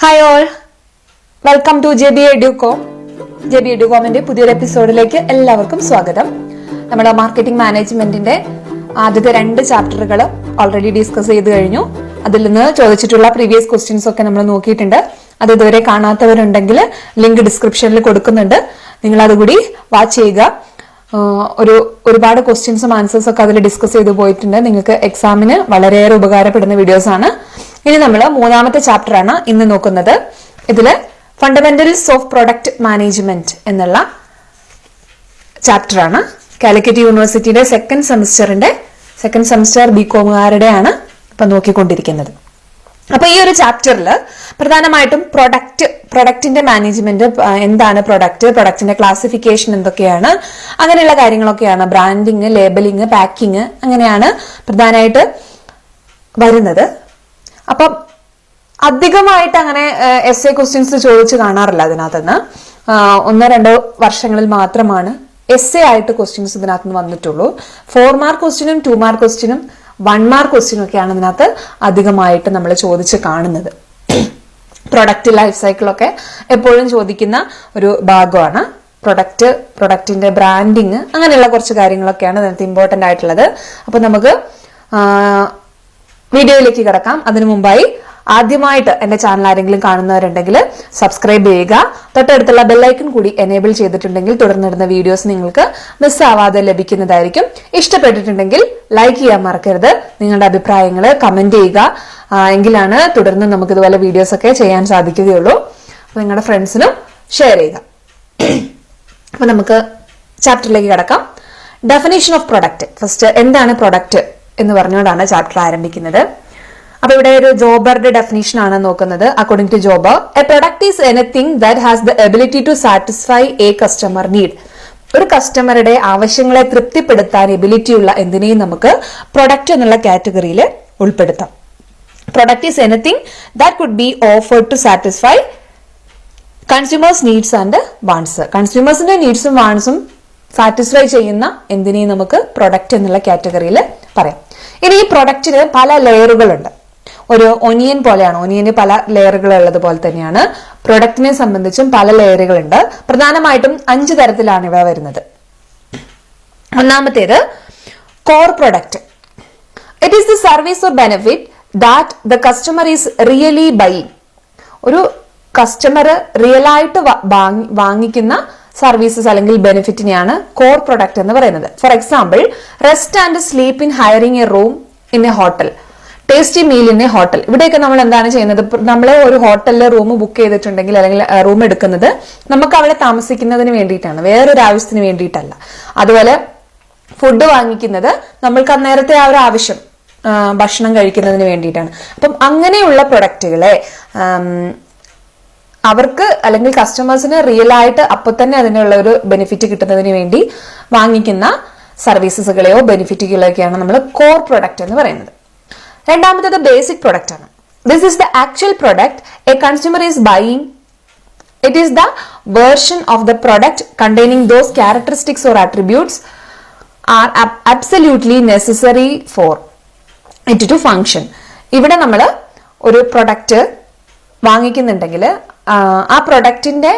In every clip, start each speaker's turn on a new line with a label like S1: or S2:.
S1: Hi all, welcome to JB Educom. JB Educomന്റെ പുതിയൊരു എപ്പിസോഡിലേക്ക് എല്ലാവർക്കും സ്വാഗതം. നമ്മുടെ മാർക്കറ്റിംഗ് മാനേജ്മെന്റിന്റെ ആദ്യത്തെ 2 ചാപ്റ്ററുകൾ ഓൾറെഡി ഡിസ്കസ് ചെയ്ത് കഴിഞ്ഞു. അതിൽ നിന്ന് ചോദിച്ചിട്ടുള്ള പ്രീവിയസ് ക്വസ്റ്റ്യൻസ് ഒക്കെ നമ്മൾ നോക്കിയിട്ടുണ്ട്. അത് ഇതുവരെ കാണാത്തവരുണ്ടെങ്കിൽ ലിങ്ക് ഡിസ്ക്രിപ്ഷനിൽ കൊടുക്കുന്നുണ്ട്. നിങ്ങൾ അതുകൂടി വാച്ച് ചെയ്യുക. ഒരുപാട് ക്വസ്റ്റ്യൻസും ആൻസേഴ്സും ഒക്കെ അതിൽ ഡിസ്കസ് ചെയ്തു പോയിട്ടുണ്ട്. നിങ്ങൾക്ക് എക്സാമിന് വളരെയേറെ ഉപകാരപ്പെടുന്ന വീഡിയോസ് ആണ്. ഇനി നമ്മൾ 3ാമത്തെ ചാപ്റ്റർ ആണ് ഇന്ന് നോക്കുന്നത്. ഇതില് ഫണ്ടമെന്റൽസ് ഓഫ് പ്രൊഡക്റ്റ് മാനേജ്മെന്റ് എന്നുള്ള ചാപ്റ്റർ ആണ്. കാലിക്കറ്റ് യൂണിവേഴ്സിറ്റിയുടെ സെക്കൻഡ് സെമസ്റ്റർ ബികോമുകാരുടെ ആണ് ഇപ്പൊ നോക്കിക്കൊണ്ടിരിക്കുന്നത്. അപ്പൊ ഈ ഒരു ചാപ്റ്ററിൽ പ്രധാനമായിട്ടും പ്രൊഡക്റ്റിന്റെ മാനേജ്മെന്റ്, എന്താണ് പ്രൊഡക്റ്റിന്റെ ക്ലാസിഫിക്കേഷൻ എന്തൊക്കെയാണ്, അങ്ങനെയുള്ള കാര്യങ്ങളൊക്കെയാണ്. ബ്രാൻഡിങ്, ലേബലിങ്, പാക്കിങ്, അങ്ങനെയാണ് പ്രധാനമായിട്ട് വരുന്നത്. അപ്പം അധികമായിട്ട് അങ്ങനെ essay ക്വസ്റ്റ്യൻസ് ചോദിച്ച് കാണാറില്ല. അതിനകത്തുനിന്ന് 1-2 വർഷങ്ങളിൽ മാത്രമാണ് essay ആയിട്ട് ക്വസ്റ്റ്യൻസ് ഇതിനകത്ത് നിന്ന് വന്നിട്ടുള്ളൂ. 4 മാർക്ക് ക്വസ്റ്റ്യനും 2 മാർക്ക് ക്വസ്റ്റ്യനും 1 മാർക്ക് ക്വസ്റ്റ്യനും ഒക്കെയാണ് ഇതിനകത്ത് അധികമായിട്ട് നമ്മൾ ചോദിച്ച് കാണുന്നത്. പ്രൊഡക്റ്റ് ലൈഫ് സൈക്കിളൊക്കെ എപ്പോഴും ചോദിക്കുന്ന ഒരു ഭാഗമാണ്. പ്രൊഡക്റ്റിന്റെ ബ്രാൻഡിങ്, അങ്ങനെയുള്ള കുറച്ച് കാര്യങ്ങളൊക്കെയാണ് ഇതിനകത്ത് ഇമ്പോർട്ടന്റ് ആയിട്ടുള്ളത്. അപ്പൊ നമുക്ക് വീഡിയോയിലേക്ക് കിടക്കാം. അതിനു മുമ്പായി ആദ്യമായിട്ട് എന്റെ ചാനൽ ആരെങ്കിലും കാണുന്നവരുണ്ടെങ്കിൽ സബ്സ്ക്രൈബ് ചെയ്യുക. തൊട്ടടുത്തുള്ള ബെല്ലൈക്കൺ കൂടി എനേബിൾ ചെയ്തിട്ടുണ്ടെങ്കിൽ തുടർന്നിടുന്ന വീഡിയോസ് നിങ്ങൾക്ക് മിസ്സാവാതെ ലഭിക്കുന്നതായിരിക്കും. ഇഷ്ടപ്പെട്ടിട്ടുണ്ടെങ്കിൽ ലൈക്ക് ചെയ്യാൻ മറക്കരുത്. നിങ്ങളുടെ അഭിപ്രായങ്ങൾ കമന്റ് ചെയ്യുക. എങ്കിലാണ് തുടർന്ന് നമുക്ക് ഇതുപോലെ വീഡിയോസ് ഒക്കെ ചെയ്യാൻ സാധിക്കുകയുള്ളൂ. അപ്പൊ നിങ്ങളുടെ ഫ്രണ്ട്സിനും ഷെയർ ചെയ്യുക. അപ്പൊ നമുക്ക് ചാപ്റ്ററിലേക്ക് കിടക്കാം. Definition of product. ഫസ്റ്റ് എന്താണ് പ്രൊഡക്റ്റ് എന്ന് പറഞ്ഞുകൊണ്ടാണ് ചാപ്റ്റർ ആരംഭിക്കുന്നത്. അപ്പൊ ഇവിടെ ഒരു ജോബറുടെ ഡെഫിനേഷൻ ആണ് നോക്കുന്നത്. According to Jobber, a product is anything that has the ability to satisfy a customer need. ഒരു കസ്റ്റമറുടെ ആവശ്യങ്ങളെ തൃപ്തിപ്പെടുത്താൻ എബിലിറ്റി ഉള്ള എന്തിനേയും നമുക്ക് പ്രൊഡക്റ്റ് എന്നുള്ള കാറ്റഗറിയിൽ ഉൾപ്പെടുത്താം. Product is anything that could be offered to satisfy consumers needs and wants. കൺസ്യൂമേഴ്സിന്റെ നീഡ്സും വാണ്ട്സും സാറ്റിസ്ഫൈ ചെയ്യുന്ന എന്തിനേയും നമുക്ക് പ്രൊഡക്റ്റ് എന്നുള്ള കാറ്റഗറിയിൽ പറയാം. ഇനി ഈ പ്രൊഡക്റ്റിന് പല ലെയറുകളുണ്ട്. ഒരു ഒനിയൻ പോലെയാണ്. ഒനിയന് പല ലെയറുകൾ ഉള്ളതുപോലെ തന്നെയാണ് പ്രൊഡക്റ്റിനെ സംബന്ധിച്ചും പല ലെയറുകളുണ്ട്. പ്രധാനമായിട്ടും 5 തരത്തിലാണ് ഇവ വരുന്നത്. ഒന്നാമത്തേത് core product. It is the service or benefit that the customer is really buying. ഒരു കസ്റ്റമർ റിയലായിട്ട് വാങ്ങിക്കുന്ന സർവീസസ് അല്ലെങ്കിൽ ബെനിഫിറ്റിനെയാണ് കോർ പ്രൊഡക്റ്റ് എന്ന് പറയുന്നത്. For example, rest and sleep in hiring A room in A hotel, tasty meal in A hotel. ഇവിടെയൊക്കെ നമ്മൾ എന്താണ് ചെയ്യുന്നത്? നമ്മൾ ഒരു ഹോട്ടലിൽ റൂം ബുക്ക് ചെയ്തിട്ടുണ്ടെങ്കിൽ അല്ലെങ്കിൽ റൂം എടുക്കുന്നത് നമുക്ക് അവിടെ താമസിക്കുന്നതിന് വേണ്ടിയിട്ടാണ്, വേറൊരു ആവശ്യത്തിന് വേണ്ടിയിട്ടല്ല. അതുപോലെ ഫുഡ് വാങ്ങിക്കുന്നത് നമ്മൾക്ക് അന്നേരത്തെ ആ ഒരു ആവശ്യം, ഭക്ഷണം കഴിക്കുന്നതിന് വേണ്ടിയിട്ടാണ്. അപ്പം അങ്ങനെയുള്ള പ്രൊഡക്റ്റുകളെ അവർക്ക് അല്ലെങ്കിൽ കസ്റ്റമേഴ്സിന് റിയൽ ആയിട്ട് അപ്പൊ തന്നെ അതിനുള്ള ഒരു ബെനിഫിറ്റ് കിട്ടുന്നതിന് വേണ്ടി വാങ്ങിക്കുന്ന സർവീസസുകളെയോ ബെനിഫിറ്റുകളെയൊക്കെയാണ് നമ്മൾ കോർ പ്രൊഡക്റ്റ് എന്ന് പറയുന്നത്. രണ്ടാമത്തേത് ബേസിക് പ്രൊഡക്റ്റ് ആണ്. This is the actual product a consumer is buying. It is the version of the product containing those characteristics or attributes are absolutely necessary for it to function. ഇവിടെ നമ്മൾ ഒരു product വാങ്ങിക്കുന്നുണ്ടെങ്കിൽ ആ പ്രൊഡക്റ്റിന്റെ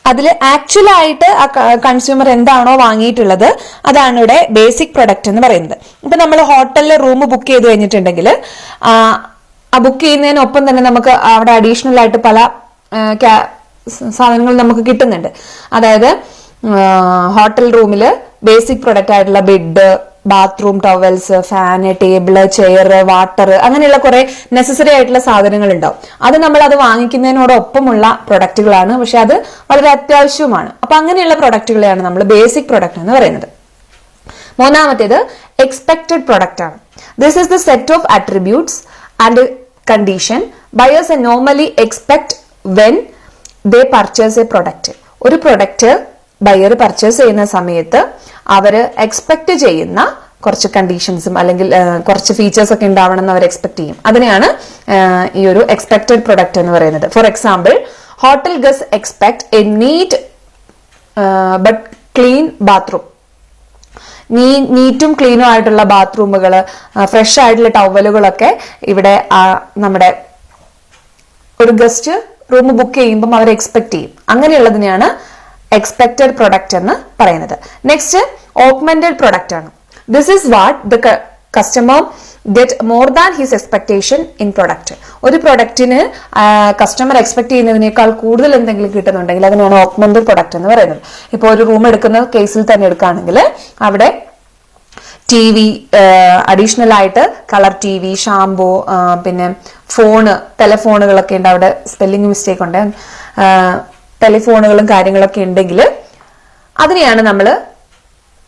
S1: അതിൽ actual ആയിട്ട് ആ consumer എന്താണോ വാങ്ങിയിട്ടുള്ളത് അതാണ് ഇവിടെ ബേസിക് പ്രൊഡക്റ്റ് എന്ന് പറയുന്നത്. ഇപ്പൊ നമ്മൾ ഹോട്ടലിൽ റൂം ബുക്ക് ചെയ്ത് കഴിഞ്ഞിട്ടുണ്ടെങ്കിൽ ആ ബുക്ക് ചെയ്യുന്നതിനൊപ്പം തന്നെ നമുക്ക് അവിടെ അഡീഷണൽ ആയിട്ട് പല സാധനങ്ങൾ നമുക്ക് കിട്ടുന്നുണ്ട്. അതായത് ഹോട്ടൽ റൂമില് ബേസിക് പ്രൊഡക്റ്റ് ആയിട്ടുള്ള bed, bathroom towels, fan, table, chair, water, അങ്ങനെയുള്ള കുറെ നെസസറി ആയിട്ടുള്ള സാധനങ്ങൾ ഉണ്ടാവും. അത് നമ്മൾ അത് വാങ്ങിക്കുന്നതിനോടൊപ്പമുള്ള പ്രൊഡക്റ്റുകളാണ്, പക്ഷെ അത് വളരെ അത്യാവശ്യവുമാണ്. അപ്പൊ അങ്ങനെയുള്ള പ്രൊഡക്റ്റുകളെയാണ് നമ്മൾ ബേസിക് പ്രൊഡക്റ്റ് എന്ന് പറയുന്നത്. മൂന്നാമത്തേത് എക്സ്പെക്റ്റഡ് പ്രൊഡക്റ്റ് ആണ്. This is the set of attributes and condition buyers normally expect when they purchase a product. ഒരു പ്രൊഡക്റ്റ് ബയർ പർച്ചേസ് ചെയ്യുന്ന സമയത്ത് അവര് എക്സ്പെക്ട് ചെയ്യുന്ന കുറച്ച് കണ്ടീഷൻസും അല്ലെങ്കിൽ കുറച്ച് ഫീച്ചേഴ്സ് ഒക്കെ ഉണ്ടാവണം എന്ന് അവർ എക്സ്പെക്ട് ചെയ്യും. അതിനെയാണ് ഈ ഒരു എക്സ്പെക്റ്റഡ് പ്രൊഡക്റ്റ് എന്ന് പറയുന്നത്. For example, hotel guest expect a neat but clean bathroom. നീറ്റും ക്ലീനും ആയിട്ടുള്ള ബാത്റൂമുകൾ, ഫ്രഷ് ആയിട്ടുള്ള ടവലുകളൊക്കെ ഇവിടെ നമ്മുടെ ഒരു ഗസ്റ്റ് റൂം ബുക്ക് ചെയ്യുമ്പോൾ അവർ എക്സ്പെക്ട് ചെയ്യും. അങ്ങനെയുള്ളതിനെയാണ് എക്സ്പെക്റ്റഡ് പ്രൊഡക്റ്റ് എന്ന് പറയുന്നത്. നെക്സ്റ്റ് ഓഗ്മെന്റഡ് പ്രൊഡക്റ്റ് ആണ്. This is what the customer get more than his expectation in product. ഒരു പ്രൊഡക്റ്റിന് കസ്റ്റമർ എക്സ്പെക്ട് ചെയ്യുന്നതിനേക്കാൾ കൂടുതൽ എന്തെങ്കിലും കിട്ടുന്നുണ്ടെങ്കിൽ അതിനാണ് ഓഗ്മെന്റഡ് പ്രൊഡക്റ്റ് എന്ന് പറയുന്നത്. ഇപ്പോൾ ഒരു റൂം എടുക്കുന്ന കേസിൽ തന്നെ എടുക്കുകയാണെങ്കിൽ അവിടെ TV, അഡീഷണൽ ആയിട്ട് കളർ TV, ഷാംപൂ, പിന്നെ ഫോണ്, ടെലിഫോണുകളൊക്കെ ഉണ്ട്. അവിടെ സ്പെല്ലിംഗ് മിസ്റ്റേക്ക് ഉണ്ട്. ടെലിഫോണുകളും കാര്യങ്ങളൊക്കെ ഉണ്ടെങ്കിൽ അതിനെയാണ് നമ്മൾ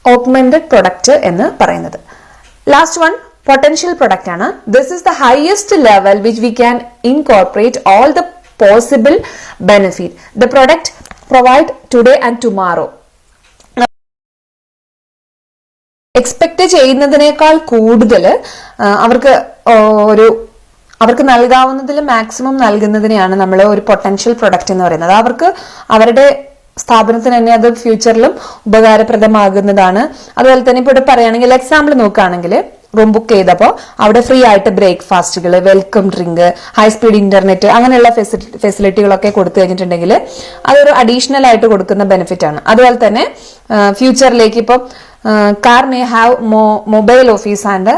S1: ഓഗ്മെന്റഡ് പ്രൊഡക്റ്റ് എന്ന് പറയുന്നത്. ലാസ്റ്റ് വൺ പൊട്ടൻഷ്യൽ പ്രൊഡക്റ്റ് ആണ്. This is the highest level which we can incorporate all the possible benefit the product provide today and tomorrow. Expect ചെയ്യുന്നതിനേക്കാൾ കൂടുതൽ അവർക്ക് നൽകാവുന്നതിൽ മാക്സിമം നൽകുന്നതിനെയാണ് നമ്മൾ ഒരു പൊട്ടൻഷ്യൽ പ്രൊഡക്റ്റ് എന്ന് പറയുന്നത്. അവരുടെ സ്ഥാപനത്തിന് തന്നെ അത് ഫ്യൂച്ചറിലും ഉപകാരപ്രദമാകുന്നതാണ്. അതുപോലെ തന്നെ ഇപ്പോൾ ഇവിടെ പറയുകയാണെങ്കിൽ എക്സാമ്പിൾ നോക്കുകയാണെങ്കിൽ റൂം ബുക്ക് ചെയ്തപ്പോൾ അവിടെ ഫ്രീ ആയിട്ട് ബ്രേക്ക്ഫാസ്റ്റുകൾ, welcome drink, high speed internet അങ്ങനെയുള്ള ഫെസിലിറ്റികളൊക്കെ കൊടുത്തു കഴിഞ്ഞിട്ടുണ്ടെങ്കിൽ അതൊരു അഡീഷണൽ ആയിട്ട് കൊടുക്കുന്ന ബെനിഫിറ്റ് ആണ്. അതുപോലെ തന്നെ ഫ്യൂച്ചറിലേക്ക് ഇപ്പോൾ car may have mobile office and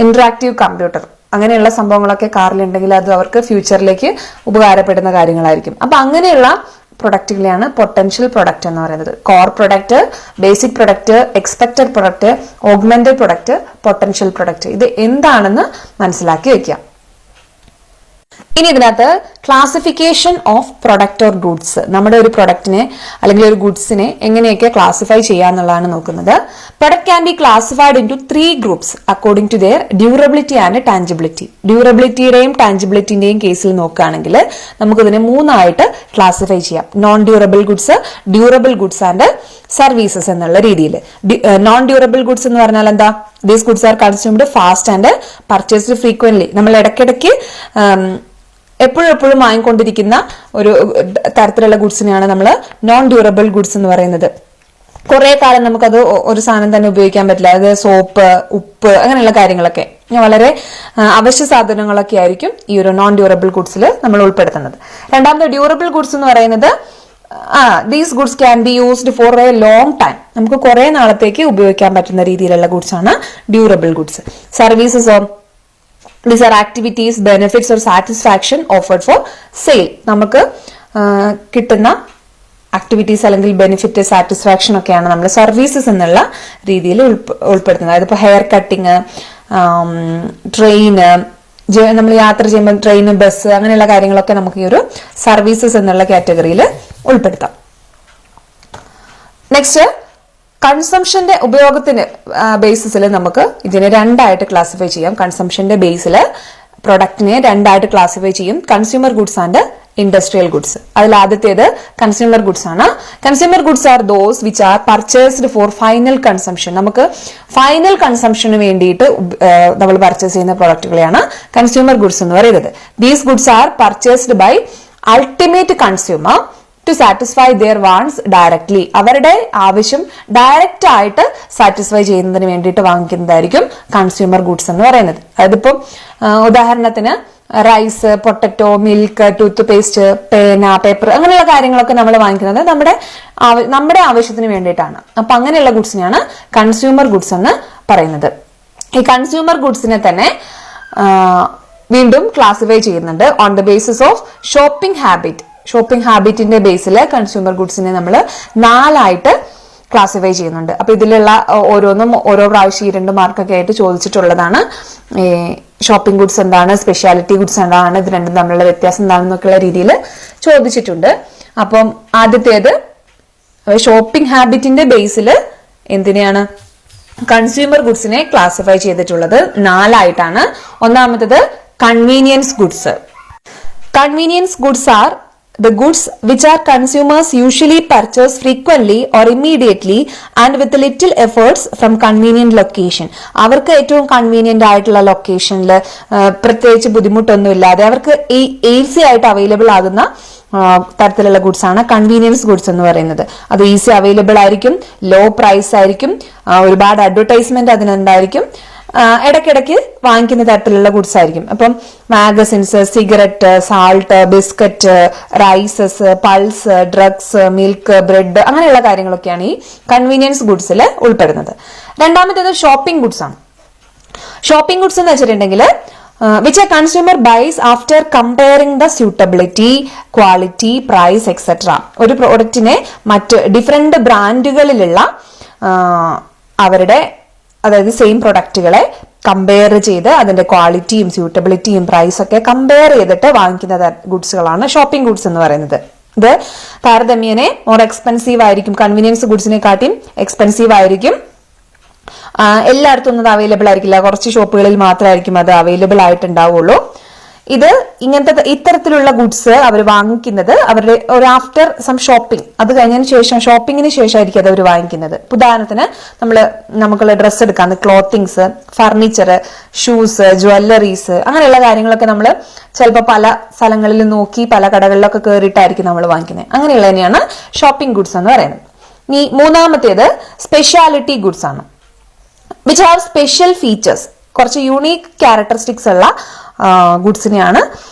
S1: interactive computer അങ്ങനെയുള്ള സംഭവങ്ങളൊക്കെ കാറിലുണ്ടെങ്കിൽ അത് അവർക്ക് ഫ്യൂച്ചറിലേക്ക് ഉപകാരപ്പെടുന്ന കാര്യങ്ങളായിരിക്കും. അപ്പൊ അങ്ങനെയുള്ള പ്രൊഡക്റ്റുകളെയാണ് പൊട്ടൻഷ്യൽ പ്രൊഡക്റ്റ് എന്ന് പറയുന്നത്. Core product, basic product, expected product, augmented product, potential product. ഇത് എന്താണെന്ന് മനസ്സിലാക്കി വെക്കാം. ഇനി ഇതിനകത്ത് classification of product or goods. നമ്മുടെ ഒരു പ്രൊഡക്റ്റിനെ അല്ലെങ്കിൽ ഒരു ഗുഡ്സിനെ എങ്ങനെയൊക്കെ ക്ലാസിഫൈ ചെയ്യാന്നുള്ളതാണ് നോക്കുന്നത്. Product can be classified in to 3 groups according to their durability and tangibility. ഡ്യൂറബിലിറ്റിയുടെയും ടാഞ്ചിബിലിറ്റിന്റെയും കേസിൽ നോക്കുകയാണെങ്കിൽ നമുക്കിതിനെ 3 ആയിട്ട് ക്ലാസിഫൈ ചെയ്യാം. Non durable goods, durable goods and services എന്നുള്ള രീതിയിൽ. നോൺ ഡ്യൂറബിൾ ഗുഡ്സ് എന്ന് പറഞ്ഞാൽ എന്താ? These goods are consumed fast and purchased frequently. നമ്മൾ ഇടയ്ക്കിടയ്ക്ക് എപ്പോഴും വാങ്ങിക്കൊണ്ടിരിക്കുന്ന ഒരു തരത്തിലുള്ള ഗുഡ്സിനെയാണ് നമ്മൾ നോൺ ഡ്യൂറബിൾ ഗുഡ്സ് എന്ന് പറയുന്നത്. കുറെ കാലം നമുക്കത് ഒരു സാധനം തന്നെ ഉപയോഗിക്കാൻ പറ്റില്ല. അത് സോപ്പ്, ഉപ്പ് അങ്ങനെയുള്ള കാര്യങ്ങളൊക്കെ വളരെ അവശ്യ സാധനങ്ങളൊക്കെ ആയിരിക്കും ഈ ഒരു നോൺ ഡ്യൂറബിൾ ഗുഡ്സിൽ നമ്മൾ ഉൾപ്പെടുത്തുന്നത്. രണ്ടാമത്തെ ഡ്യൂറബിൾ ഗുഡ്സ് എന്ന് പറയുന്നത് these goods can be used for a long time. നമുക്ക് കുറെ നാളത്തേക്ക് ഉപയോഗിക്കാൻ പറ്റുന്ന രീതിയിലുള്ള ഗുഡ്സ് ആണ് ഡ്യൂറബിൾ ഗുഡ്സ്. സർവീസസോ these are activities, benefits or satisfaction offered for sale. നമുക്ക് കിട്ടുന്ന ആക്ടിവിറ്റീസ് അല്ലെങ്കിൽ ബെനിഫിറ്റ്, സാറ്റിസ്ഫാക്ഷൻ ഒക്കെയാണ് നമ്മൾ സർവീസസ് എന്നുള്ള രീതിയിൽ ഉൾപ്പെടുത്തുന്നത്. അതിപ്പോൾ ഹെയർ കട്ടിങ്, ട്രെയിന്, നമ്മൾ യാത്ര ചെയ്യുമ്പോൾ ട്രെയിൻ, ബസ് അങ്ങനെയുള്ള കാര്യങ്ങളൊക്കെ നമുക്ക് ഈ ഒരു സർവീസസ് എന്നുള്ള കാറ്റഗറിയിൽ ഉൾപ്പെടുത്താം. നെക്സ്റ്റ് കൺസംഷന്റെ ഉപയോഗത്തിന്റെ ബേസിസിൽ നമുക്ക് ഇതിനെ 2 ആയിട്ട് ക്ലാസിഫൈ ചെയ്യാം. കൺസംഷന്റെ ബേസിൽ പ്രൊഡക്റ്റിനെ 2 ആയിട്ട് ക്ലാസിഫൈ ചെയ്യും. Consumer goods and industrial goods. അതിൽ ആദ്യത്തേത് കൺസ്യൂമർ ഗുഡ്സ് ആണ്. Consumer goods are those which are purchased for final consumption. നമുക്ക് ഫൈനൽ കൺസംഷന് വേണ്ടിയിട്ട് നമ്മൾ പർച്ചേസ് ചെയ്യുന്ന പ്രൊഡക്റ്റുകളെയാണ് കൺസ്യൂമർ ഗുഡ്സ് എന്ന് പറയുന്നത്. These goods are purchased by ultimate consumer to satisfy their wants directly. അവരുടെ ആവശ്യം ഡയറക്റ്റ് ആയിട്ട് സാറ്റിസ്ഫൈ ചെയ്യുന്നതിന് വേണ്ടിയിട്ട് വാങ്ങിക്കുന്നതായിരിക്കും കൺസ്യൂമർ ഗുഡ്സ് എന്ന് പറയുന്നത്. അതിപ്പം ഉദാഹരണത്തിന് rice, potato, milk, toothpaste, പേന, പേപ്പർ അങ്ങനെയുള്ള കാര്യങ്ങളൊക്കെ നമ്മൾ വാങ്ങിക്കുന്നത് നമ്മുടെ ആവശ്യത്തിന് വേണ്ടിയിട്ടാണ്. അപ്പൊ അങ്ങനെയുള്ള ഗുഡ്സിനെയാണ് കൺസ്യൂമർ ഗുഡ്സ് എന്ന് പറയുന്നത്. ഈ കൺസ്യൂമർ ഗുഡ്സിനെ തന്നെ വീണ്ടും ക്ലാസിഫൈ ചെയ്യുന്നുണ്ട് on the basis of shopping habit. Shopping ഹാബിറ്റിന്റെ ബേസിൽ കൺസ്യൂമർ ഗുഡ്സിനെ നമ്മൾ 4 ആയിട്ട് ക്ലാസിഫൈ ചെയ്യുന്നുണ്ട്. അപ്പൊ ഇതിലുള്ള ഓരോന്നും ഓരോ പ്രാവശ്യം 2 മാർക്കൊക്കെ ആയിട്ട് ചോദിച്ചിട്ടുള്ളതാണ്. ഷോപ്പിംഗ് ഗുഡ്സ് എന്താണ്, സ്പെഷ്യാലിറ്റി ഗുഡ്സ് എന്താണ്, ഇത് രണ്ടും തമ്മിലുള്ള വ്യത്യാസം എന്താണെന്നൊക്കെയുള്ള രീതിയിൽ ചോദിച്ചിട്ടുണ്ട്. അപ്പം ആദ്യത്തേത് ഷോപ്പിംഗ് ഹാബിറ്റിന്റെ ബേസിൽ എന്തിനെയാണ് കൺസ്യൂമർ ഗുഡ്സിനെ ക്ലാസിഫൈ ചെയ്തിട്ടുള്ളത് 4 ആയിട്ടാണ്. ഒന്നാമത്തത് convenience goods. Convenience goods are the goods which are consumers usually purchase frequently or immediately and with little efforts from convenient location. അവർക്ക് ഏറ്റവും കൺവീനിയന്റ് ആയിട്ടുള്ള ലൊക്കേഷനിൽ പ്രത്യേകിച്ച് ബുദ്ധിമുട്ടൊന്നും ഇല്ലാതെ അവർക്ക് ഈസി ആയിട്ട് അവൈലബിൾ ആകുന്ന തരത്തിലുള്ള ഗുഡ്സ് ആണ് കൺവീനിയൻസ് ഗുഡ്സ് എന്ന് പറയുന്നത്. അത് ഈസി അവൈലബിൾ ആയിരിക്കും, ലോ പ്രൈസ് ആയിരിക്കും, ഒരുപാട് അഡ്വർടൈസ്മെന്റ് അതിനുണ്ടായിരിക്കും, ഇടയ്ക്കിടയ്ക്ക് വാങ്ങിക്കുന്ന തരത്തിലുള്ള ഗുഡ്സ് ആയിരിക്കും. അപ്പം magazines, cigarette, salt, biscuit, rises, pulse, drugs, milk, bread അങ്ങനെയുള്ള കാര്യങ്ങളൊക്കെയാണ് ഈ കൺവീനിയൻസ് ഗുഡ്സിൽ ഉൾപ്പെടുന്നത്. രണ്ടാമത്തേത് ഷോപ്പിംഗ് ഗുഡ്സ് ആണ്. ഷോപ്പിംഗ് ഗുഡ്സ് എന്ന് വെച്ചിട്ടുണ്ടെങ്കിൽ which a consumer buys after comparing the suitability, quality, price, etc. ഒരു പ്രോഡക്റ്റിനെ മറ്റ് ഡിഫറെന്റ് ബ്രാൻഡുകളിലുള്ള അവരുടെ അതായത് സെയിം പ്രൊഡക്റ്റുകളെ കമ്പയർ ചെയ്ത് അതിന്റെ ക്വാളിറ്റിയും സ്യൂട്ടബിലിറ്റിയും പ്രൈസ് ഒക്കെ കമ്പയർ ചെയ്തിട്ട് വാങ്ങിക്കുന്ന ഗുഡ്സുകളാണ് ഷോപ്പിംഗ് ഗുഡ്സ് എന്ന് പറയുന്നത്. ഇത് താരതമ്യേന മോർ എക്സ്പെൻസീവ് ആയിരിക്കും, കൺവീനിയൻസ് ഗുഡ്സിനെക്കാട്ടിയും എക്സ്പെൻസീവ് ആയിരിക്കും. എല്ലായിടത്തും ഒന്നും അവൈലബിൾ ആയിരിക്കില്ല, കുറച്ച് ഷോപ്പുകളിൽ മാത്രമായിരിക്കും അത് അവൈലബിൾ ആയിട്ടുണ്ടാവുള്ളൂ. ഇത് ഇത്തരത്തിലുള്ള ഗുഡ്സ് അവർ വാങ്ങിക്കുന്നത് അവരുടെ ഒരു ആഫ്റ്റർ സം ഷോപ്പിംഗ്, അത് കഴിഞ്ഞതിന് ശേഷം ഷോപ്പിങ്ങിന് ശേഷമായിരിക്കും അത് അവർ വാങ്ങിക്കുന്നത്. ഉദാഹരണത്തിന് നമുക്കുള്ള ഡ്രസ്സ് എടുക്കാം, ക്ലോത്തിങ്സ്, ഫർണിച്ചർ, ഷൂസ്, ജ്വല്ലറീസ് അങ്ങനെയുള്ള കാര്യങ്ങളൊക്കെ നമ്മൾ ചിലപ്പോൾ പല സ്ഥലങ്ങളിൽ നോക്കി പല കടകളിലൊക്കെ കയറിയിട്ടായിരിക്കും നമ്മൾ വാങ്ങിക്കുന്നത്. അങ്ങനെയുള്ള തന്നെയാണ് ഷോപ്പിംഗ് ഗുഡ്സ് എന്ന് പറയുന്നത്. ഇനി മൂന്നാമത്തേത് സ്പെഷ്യാലിറ്റി ഗുഡ്സ് ആണ്. which have special features, കുറച്ച് യൂണീക്ക് ക്യാരക്ടറിസ്റ്റിക്സ് ഉള്ള ഗുഡ്സിനെയാണ്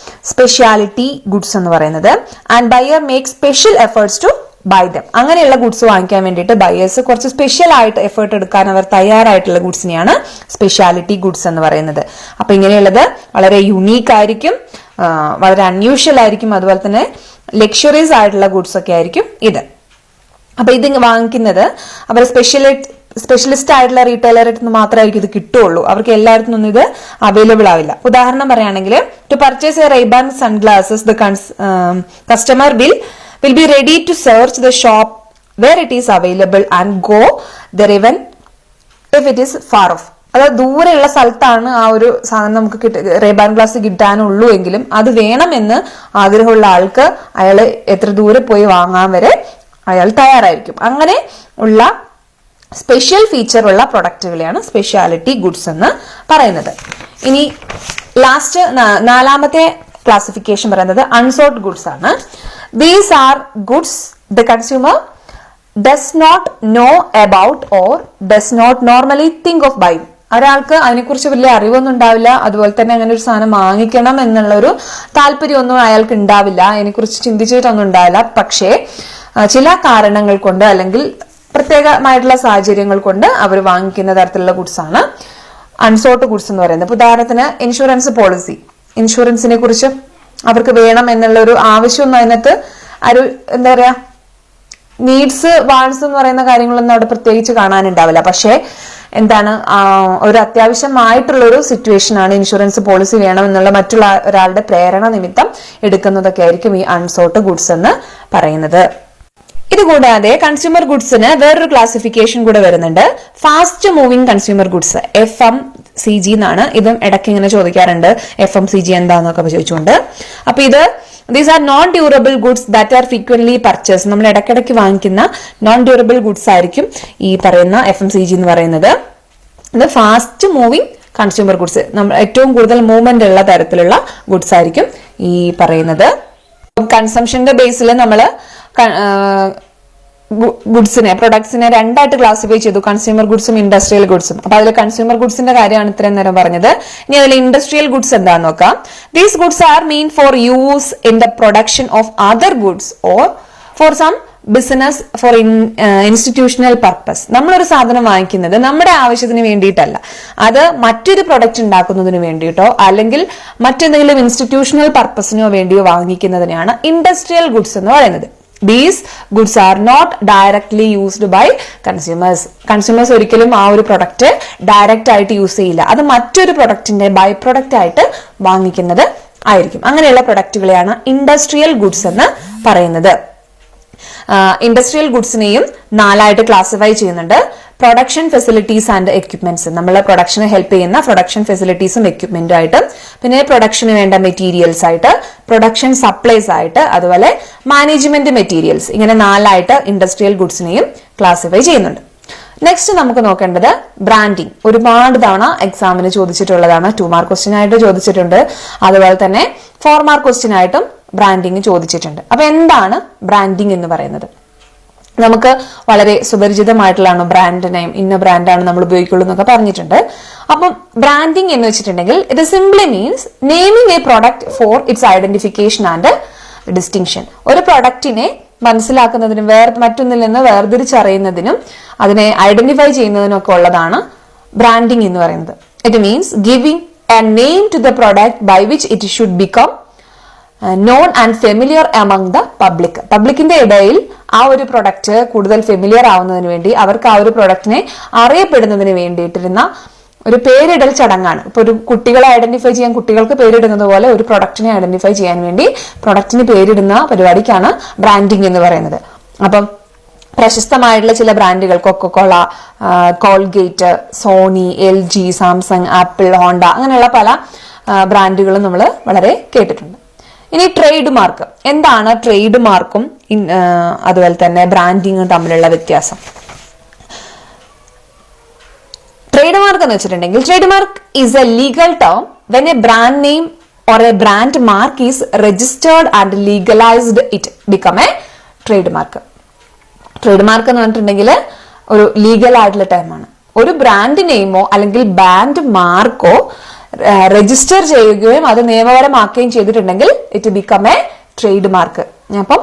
S1: സ്പെഷ്യാലിറ്റി ഗുഡ്സ് എന്ന് പറയുന്നത്. And buyer make special efforts to buy them. അങ്ങനെയുള്ള ഗുഡ്സ് വാങ്ങിക്കാൻ വേണ്ടിയിട്ട് ബയേഴ്സ് കുറച്ച് സ്പെഷ്യൽ ആയിട്ട് എഫേർട്ട് എടുക്കാൻ അവർ തയ്യാറായിട്ടുള്ള ഗുഡ്സിനെയാണ് സ്പെഷ്യാലിറ്റി ഗുഡ്സ് എന്ന് പറയുന്നത്. അപ്പൊ ഇങ്ങനെയുള്ളത് വളരെ യുണീക്ക് ആയിരിക്കും, വളരെ അൺയൂഷ്വൽ ആയിരിക്കും, അതുപോലെ തന്നെ ലക്ഷറീസ് ആയിട്ടുള്ള ഗുഡ്സ് ഒക്കെ ആയിരിക്കും ഇത്. അപ്പൊ ഇത് വാങ്ങിക്കുന്നത് അവർ സ്പെഷ്യലിസ്റ്റ് ആയിട്ടുള്ള റീറ്റെയിലറിൽ നിന്ന് മാത്രമായിരിക്കും ഇത് കിട്ടുള്ളൂ. അവർക്ക് എല്ലായിടത്തും ഒന്നും ഇത് അവൈലബിൾ ആവില്ല. ഉദാഹരണം പറയുകയാണെങ്കിൽ to purchase a Rayban sunglasses the customer will be ready to search the shop where it is available and go there even if it is far off. അതായത് ദൂരെയുള്ള സ്ഥലത്താണ് ആ ഒരു സാധനം നമുക്ക് റേബാൻ ഗ്ലാസ് കിട്ടാനുള്ളൂ എങ്കിലും അത് വേണമെന്ന് ആഗ്രഹമുള്ള ആൾക്ക് അയാൾ എത്ര ദൂരെ പോയി വാങ്ങാൻ വരെ അയാൾ തയ്യാറായിരിക്കും. അങ്ങനെ ഉള്ള സ്പെഷ്യൽ ഫീച്ചർ ഉള്ള പ്രൊഡക്റ്റുകളെയാണ് സ്പെഷ്യാലിറ്റി ഗുഡ്സ് എന്ന് പറയുന്നത്. ഇനി ലാസ്റ്റ് നാലാമത്തെ ക്ലാസിഫിക്കേഷൻ പറയുന്നത് അൺസോൾഡ് ഗുഡ്സ് ആണ്. These are goods the consumer does not know about or does not normally think of buying. ഒരാൾക്ക് അതിനെക്കുറിച്ച് വലിയ അറിവൊന്നും ഉണ്ടാവില്ല, അതുപോലെ തന്നെ അങ്ങനെ ഒരു സാധനം വാങ്ങിക്കണം എന്നുള്ള ഒരു താല്പര്യമൊന്നും അയാൾക്ക് ഉണ്ടാവില്ല, അതിനെക്കുറിച്ച് ചിന്തിച്ചിട്ടൊന്നും ഉണ്ടാവില്ല. പക്ഷേ ചില കാരണങ്ങൾ കൊണ്ട് അല്ലെങ്കിൽ പ്രത്യേകമായിട്ടുള്ള സാഹചര്യങ്ങൾ കൊണ്ട് അവർ വാങ്ങിക്കുന്ന തരത്തിലുള്ള ഗുഡ്സ് ആണ് അൺസോൾഡ് ഗുഡ്സ് എന്ന് പറയുന്നത്. ഉദാഹരണത്തിന് ഇൻഷുറൻസ് പോളിസി, ഇൻഷുറൻസിനെ കുറിച്ച് അവർക്ക് വേണം എന്നുള്ള ഒരു ആവശ്യമൊന്നും അതിനകത്ത് എന്താ പറയാ നീഡ്സ് വാൺസ് എന്ന് പറയുന്ന കാര്യങ്ങളൊന്നും അവിടെ പ്രത്യേകിച്ച് കാണാനുണ്ടാവില്ല. പക്ഷേ എന്താണ് ഒരു അത്യാവശ്യമായിട്ടുള്ള ഒരു സിറ്റുവേഷൻ ആണ് ഇൻഷുറൻസ് പോളിസി വേണം എന്നുള്ള മറ്റുള്ള ഒരാളുടെ പ്രേരണ നിമിത്തം എടുക്കുന്നതൊക്കെ ആയിരിക്കും ഈ അൺസോൾഡ് ഗുഡ്സ് എന്ന് പറയുന്നത്. ഇതുകൂടാതെ കൺസ്യൂമർ ഗുഡ്സിന് വേറൊരു ക്ലാസിഫിക്കേഷൻ കൂടെ വരുന്നുണ്ട്, fast moving consumer goods, FMCG എന്നാണ്. ഇതും ഇടയ്ക്ക് ഇങ്ങനെ ചോദിക്കാറുണ്ട് FMCG എന്താന്നൊക്കെ ചോദിച്ചുകൊണ്ട്. അപ്പൊ these are non durable goods that are frequently purchase. നമ്മൾ ഇടയ്ക്കിടയ്ക്ക് വാങ്ങിക്കുന്ന നോൺ ഡ്യൂറബിൾ ഗുഡ്സ് ആയിരിക്കും ഈ പറയുന്ന FMCG എന്ന് പറയുന്നത്. ഇത് ഫാസ്റ്റ് മൂവിംഗ് കൺസ്യൂമർ ഗുഡ്സ്, നമ്മൾ ഏറ്റവും കൂടുതൽ മൂവ്മെന്റ് ഉള്ള തരത്തിലുള്ള ഗുഡ്സ് ആയിരിക്കും ഈ പറയുന്നത്. കൺസംഷന്റെ ബേസിൽ നമ്മൾ ഗുഡ്സിനെ പ്രൊഡക്ട്സിനെ രണ്ടായിട്ട് ക്ലാസിഫൈ ചെയ്തു, കൺസ്യൂമർ ഗുഡ്സും ഇൻഡസ്ട്രിയൽ ഗുഡ്സും. അപ്പൊ അതിൽ കൺസ്യൂമർ ഗുഡ്സിന്റെ കാര്യമാണ് ഇത്രയും നേരം പറഞ്ഞത്. ഇനി അതിൽ ഇൻഡസ്ട്രിയൽ ഗുഡ്സ് എന്താന്ന് നോക്കാം. These goods are mean for use in the production of other goods or for some business for institutional purpose. നമ്മളൊരു സാധനം വാങ്ങിക്കുന്നത് നമ്മുടെ ആവശ്യത്തിന് വേണ്ടിയിട്ടല്ല, അത് മറ്റൊരു പ്രൊഡക്റ്റ് ഉണ്ടാക്കുന്നതിന് വേണ്ടിയിട്ടോ അല്ലെങ്കിൽ മറ്റെന്തെങ്കിലും ഇൻസ്റ്റിറ്റ്യൂഷണൽ പർപ്പസിനോ വേണ്ടിയോ വാങ്ങിക്കുന്നതിനെയാണ് ഇൻഡസ്ട്രിയൽ ഗുഡ്സ് എന്ന് പറയുന്നത്. These goods are not directly used by consumers. Consumers ഒരിക്കലും ആ ഒരു പ്രൊഡക്റ്റ് ഡയറക്റ്റ് ആയിട്ട് യൂസ് ചെയ്യില്ല, അത് മറ്റൊരു പ്രൊഡക്റ്റിന്റെ ബൈ പ്രൊഡക്റ്റ് ആയിട്ട് വാങ്ങിക്കുന്നത് ആയിരിക്കും. അങ്ങനെയുള്ള പ്രൊഡക്റ്റുകളെയാണ് ഇൻഡസ്ട്രിയൽ ഗുഡ്സ് എന്ന് പറയുന്നത്. ഇൻഡസ്ട്രിയൽ ഗുഡ്സിനെയും നാലായിട്ട് ക്ലാസിഫൈ ചെയ്യുന്നുണ്ട്. പ്രൊഡക്ഷൻ ഫെസിലിറ്റീസ് ആൻഡ് എക്യുപ്മെന്റ്സ്, നമ്മളെ പ്രൊഡക്ഷന് ഹെൽപ്പ് ചെയ്യുന്ന പ്രൊഡക്ഷൻ ഫെസിലിറ്റീസും എക്യുപ്മെന്റും ആയിട്ട്, പിന്നെ പ്രൊഡക്ഷന് വേണ്ട മെറ്റീരിയൽസ് ആയിട്ട്, പ്രൊഡക്ഷൻ സപ്ലൈസ് ആയിട്ട്, അതുപോലെ മാനേജ്മെന്റ് മെറ്റീരിയൽസ്, ഇങ്ങനെ നാലായിട്ട് ഇൻഡസ്ട്രിയൽ ഗുഡ്സിനെയും ക്ലാസിഫൈ ചെയ്യുന്നുണ്ട്. നെക്സ്റ്റ് നമുക്ക് നോക്കേണ്ടത് ബ്രാൻഡിങ്. ഒരുപാട് തവണ എക്സാമിന് ചോദിച്ചിട്ടുള്ളതാണ്, 2 മാർക്ക് ക്വസ്റ്റ്യൻ ആയിട്ട് ചോദിച്ചിട്ടുണ്ട്, അതുപോലെ തന്നെ 4 മാർക്ക് ക്വസ്റ്റ്യൻ ആയിട്ടും ബ്രാൻഡിങ് ചോദിച്ചിട്ടുണ്ട്. അപ്പൊ എന്താണ് ബ്രാൻഡിങ് എന്ന് പറയുന്നത്? നമുക്ക് വളരെ സുപരിചിതമായിട്ടുള്ളതാണ് ബ്രാൻഡ് നെയിം, ഇന്ന ബ്രാൻഡാണ് നമ്മൾ ഉപയോഗിക്കുള്ളൂ എന്നൊക്കെ പറഞ്ഞിട്ടുണ്ട്. അപ്പം ബ്രാൻഡിങ് എന്ന് വെച്ചിട്ടുണ്ടെങ്കിൽ ഇത് simply means naming A product four it's identification and distinction. ഒരു പ്രൊഡക്റ്റിനെ മനസ്സിലാക്കുന്നതിനും മറ്റൊന്നിൽ നിന്ന് വേർതിരിച്ചറിയുന്നതിനും അതിനെ ഐഡന്റിഫൈ ചെയ്യുന്നതിനും ഒക്കെ ഉള്ളതാണ് ബ്രാൻഡിങ് എന്ന് പറയുന്നത്. It means giving a name to the product by which it should become known and familiar among the public. പബ്ലിക്കിന്റെ ഇടയിൽ ആ ഒരു പ്രൊഡക്റ്റ് കൂടുതൽ ഫെമിലിയർ ആവുന്നതിന് വേണ്ടി, അവർക്ക് ആ ഒരു പ്രൊഡക്റ്റിനെ അറിയപ്പെടുന്നതിന് വേണ്ടിയിട്ടിരുന്ന ഒരു പേരിടൽ ചടങ്ങാണ്. ഇപ്പൊ ഒരു കുട്ടികളെ ഐഡന്റിഫൈ ചെയ്യാൻ കുട്ടികൾക്ക് പേരിടുന്നത് പോലെ ഒരു പ്രൊഡക്റ്റിനെ ഐഡന്റിഫൈ ചെയ്യാൻ വേണ്ടി പ്രൊഡക്റ്റിന് പേരിടുന്ന പരിപാടിക്കാണ് ബ്രാൻഡിങ് എന്ന് പറയുന്നത്. അപ്പം പ്രശസ്തമായിട്ടുള്ള ചില ബ്രാൻഡുകൾ Coca Cola, Colgate, Sony, LG, Samsung, Apple, Honda അങ്ങനെയുള്ള പല ബ്രാൻഡുകളും നമ്മൾ വളരെ കേട്ടിട്ടുണ്ട്. ഇനി ട്രേഡ് മാർക്ക് എന്താണ്? ട്രേഡ് മാർക്കും അതുപോലെ തന്നെ ബ്രാൻഡിങ്ങും തമ്മിലുള്ള വ്യത്യാസം. ട്രേഡ് മാർക്ക് എന്ന് വെച്ചിട്ടുണ്ടെങ്കിൽ trade mark is A legal term when A brand name or A brand mark is registered and legalised it become A trade mark. Trade mark എന്ന് പറഞ്ഞിട്ടുണ്ടെങ്കിൽ ഒരു ലീഗൽ ആയിട്ടുള്ള ടേമാണ്. ഒരു ബ്രാൻഡ് നെയിമോ അല്ലെങ്കിൽ ബ്രാൻഡ് മാർക്കോ രജിസ്റ്റർ ചെയ്യുകയും അത് നിയമപരമാക്കുകയും ചെയ്തിട്ടുണ്ടെങ്കിൽ it become A trade mark. അപ്പം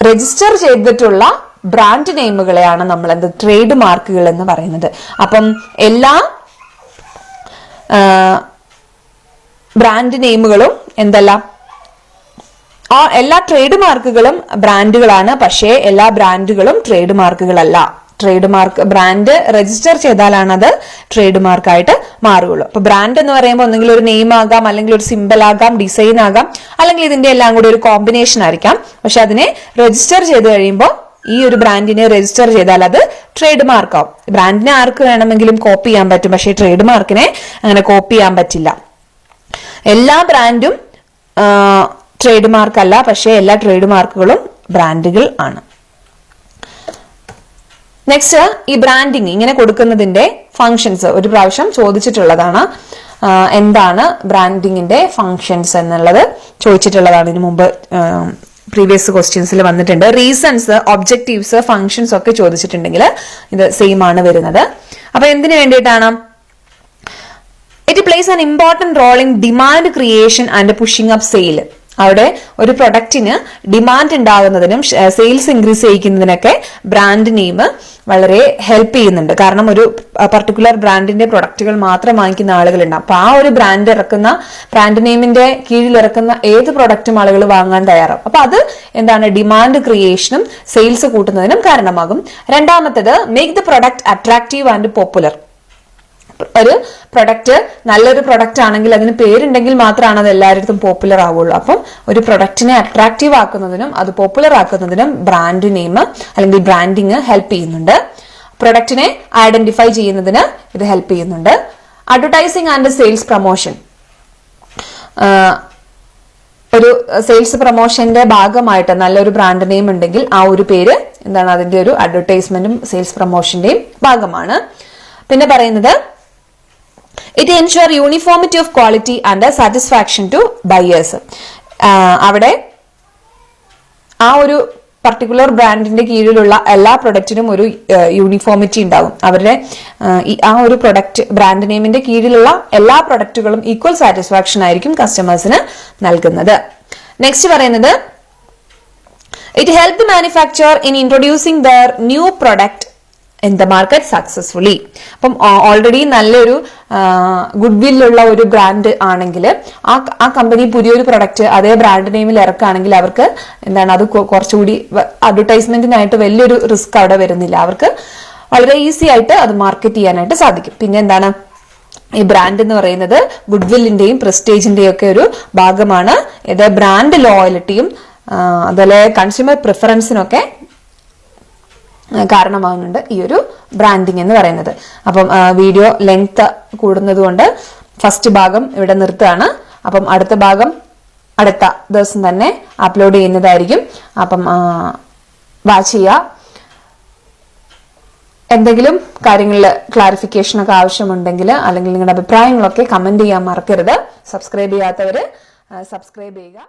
S1: രജിസ്റ്റർ ചെയ്തിട്ടുള്ള ബ്രാൻഡ് നെയിമുകളെയാണ് നമ്മൾ ട്രേഡ് മാർക്കുകൾ എന്ന് പറയുന്നത്. അപ്പം എല്ലാ ബ്രാൻഡ് നെയിമുകളും എല്ലാ ട്രേഡ് മാർക്കുകളും ബ്രാൻഡുകളാണ്. പക്ഷേ എല്ലാ ബ്രാൻഡുകളും ട്രേഡ് മാർക്കുകളല്ല. ട്രേഡ് മാർക്ക് ബ്രാൻഡ് രജിസ്റ്റർ ചെയ്താലാണ് അത് ട്രേഡ് മാർക്കായിട്ട് മാറുകയുള്ളൂ. അപ്പൊ ബ്രാൻഡ് എന്ന് പറയുമ്പോൾ ഒന്നെങ്കിൽ ഒരു നെയിം ആകാം, അല്ലെങ്കിൽ ഒരു സിമ്പിൾ ആകാം, ഡിസൈൻ ആകാം, അല്ലെങ്കിൽ ഇതിന്റെ എല്ലാം കൂടി ഒരു കോമ്പിനേഷൻ ആയിരിക്കാം. പക്ഷെ അതിനെ രജിസ്റ്റർ ചെയ്ത് കഴിയുമ്പോൾ ഈ ഒരു ബ്രാൻഡിനെ രജിസ്റ്റർ ചെയ്താൽ അത് ട്രേഡ് മാർക്കാവും. ബ്രാൻഡിനെ ആർക്ക് വേണമെങ്കിലും കോപ്പി ചെയ്യാൻ പറ്റും, പക്ഷേ ട്രേഡ് മാർക്കിനെ അങ്ങനെ കോപ്പി ചെയ്യാൻ പറ്റില്ല. എല്ലാ ബ്രാൻഡും ട്രേഡ് മാർക്ക് അല്ല, പക്ഷേ എല്ലാ ട്രേഡ് മാർക്കുകളും ബ്രാൻഡുകൾ ആണ്. നെക്സ്റ്റ്, ഈ ബ്രാൻഡിങ് ഇങ്ങനെ കൊടുക്കുന്നതിന്റെ ഫങ്ഷൻസ് ഒരു പ്രാവശ്യം ചോദിച്ചിട്ടുള്ളതാണ്. എന്താണ് ബ്രാൻഡിങ്ങിന്റെ ഫങ്ഷൻസ് എന്നുള്ളത് ചോദിച്ചിട്ടുള്ളതാണ്. ഇതിനു മുമ്പ് പ്രീവിയസ് ക്വസ്റ്റ്യൻസിൽ വന്നിട്ടുണ്ട്. റീസൺസ്, ഒബ്ജക്റ്റീവ്സ്, ഫങ്ഷൻസ് ഒക്കെ ചോദിച്ചിട്ടുണ്ടെങ്കിൽ ഇത് സെയിം ആണ് വരുന്നത്. അപ്പൊ എന്തിനു വേണ്ടിയിട്ടാണ്? It plays an important role in demand creation and pushing up sale. അവിടെ ഒരു പ്രൊഡക്റ്റിന് ഡിമാൻഡ് ഉണ്ടാകുന്നതിനും സെയിൽസ് ഇൻക്രീസ് ചെയ്യിക്കുന്നതിനൊക്കെ ബ്രാൻഡ് നെയിം വളരെ ഹെൽപ്പ് ചെയ്യുന്നുണ്ട്. കാരണം ഒരു പർട്ടിക്കുലർ ബ്രാൻഡിന്റെ പ്രൊഡക്റ്റുകൾ മാത്രം വാങ്ങിക്കുന്ന ആളുകളുണ്ട്. അപ്പൊ ആ ഒരു ബ്രാൻഡ് നെയിമിന്റെ കീഴിൽ ഇറക്കുന്ന ഏത് പ്രൊഡക്റ്റും ആളുകൾ വാങ്ങാൻ തയ്യാറാവും. അപ്പൊ അത് ഡിമാൻഡ് ക്രിയേഷനും സെയിൽസ് കൂട്ടുന്നതിനും കാരണമാകും. രണ്ടാമത്തേത്, make the product attractive and popular. ഒരു പ്രൊഡക്റ്റ് നല്ലൊരു പ്രൊഡക്റ്റ് ആണെങ്കിൽ അതിന് പേരുണ്ടെങ്കിൽ മാത്രമാണ് അത് എല്ലായിടത്തും പോപ്പുലർ ആവുള്ളൂ. അപ്പം ഒരു പ്രൊഡക്റ്റിനെ അട്രാക്റ്റീവ് ആക്കുന്നതിനും അത് പോപ്പുലർ ആക്കുന്നതിനും ബ്രാൻഡ് നെയിം അല്ലെങ്കിൽ ബ്രാൻഡിങ് ഹെൽപ്പ് ചെയ്യുന്നുണ്ട്. പ്രൊഡക്റ്റിനെ ഐഡന്റിഫൈ ചെയ്യുന്നതിന് ഇത് ഹെൽപ്പ് ചെയ്യുന്നുണ്ട്. Advertising and sales promotion. ഒരു സെയിൽസ് പ്രൊമോഷന്റെ ഭാഗമായിട്ട് നല്ലൊരു ബ്രാൻഡ് നെയിം ഉണ്ടെങ്കിൽ ആ ഒരു പേര് അതിന്റെ ഒരു അഡ്വർടൈസ്മെന്റും സെയിൽസ് പ്രൊമോഷന്റെയും ഭാഗമാണ്. പിന്നെ പറയുന്നത്, it ensure uniformity of quality and satisfaction to buyers. അവിടെ ആ ഒരു പർട്ടിക്കുലർ ബ്രാൻഡിന്റെ കീഴിലുള്ള എല്ലാ പ്രൊഡക്റ്റിനും ഒരു യൂണിഫോമിറ്റി ഉണ്ടാകും. അവരുടെ ആ ഒരു ബ്രാൻഡ് നെയിമിന്റെ കീഴിലുള്ള എല്ലാ പ്രൊഡക്റ്റുകളും ഈക്വൽ സാറ്റിസ്ഫാക്ഷൻ ആയിരിക്കും കസ്റ്റമേഴ്സിന് നൽകുന്നത്. നെക്സ്റ്റ് പറയുന്നത്, it help the manufacture in introducing there new product in the market successfully. അപ്പം ഓൾറെഡി നല്ലൊരു ഗുഡ് വില്ലുള്ള ഒരു ബ്രാൻഡ് ആണെങ്കിൽ ആ കമ്പനി പുതിയൊരു പ്രൊഡക്റ്റ് അതേ ബ്രാൻഡ് നെയിമിൽ ഇറക്കുകയാണെങ്കിൽ അവർക്ക് അത് കുറച്ചുകൂടി അഡ്വർടൈസ്മെന്റിനായിട്ട് വലിയൊരു റിസ്ക് അവിടെ വരുന്നില്ല. അവർക്ക് വളരെ ഈസി ആയിട്ട് അത് മാർക്കറ്റ് ചെയ്യാനായിട്ട് സാധിക്കും. പിന്നെ ഈ ബ്രാൻഡ് എന്ന് പറയുന്നത് ഗുഡ് വില്ലിന്റെയും പ്രസ്റ്റേജിന്റെയും ഒക്കെ ഒരു ഭാഗമാണ്. ഇത് ബ്രാൻഡ് ലോയലിറ്റിയും അതുപോലെ കൺസ്യൂമർ പ്രിഫറൻസിനൊക്കെ കാരണമാകുന്നുണ്ട് ഈ ഒരു ബ്രാൻഡിങ് എന്ന് പറയുന്നത്. അപ്പം വീഡിയോ ലെങ്ത് കൂടുന്നത് കൊണ്ട് ഫസ്റ്റ് ഭാഗം ഇവിടെ നിർത്തുകയാണ്. അപ്പം അടുത്ത ഭാഗം അടുത്ത ദിവസം തന്നെ അപ്ലോഡ് ചെയ്യുന്നതായിരിക്കും. അപ്പം വാച്ച് ചെയ്യുക. എന്തെങ്കിലും കാര്യങ്ങളിൽ ക്ലാരിഫിക്കേഷനൊക്കെ ആവശ്യമുണ്ടെങ്കിൽ അല്ലെങ്കിൽ നിങ്ങളുടെ അഭിപ്രായങ്ങളൊക്കെ കമന്റ് ചെയ്യാൻ മറക്കരുത്. സബ്സ്ക്രൈബ് ചെയ്യാത്തവര് സബ്സ്ക്രൈബ് ചെയ്യുക.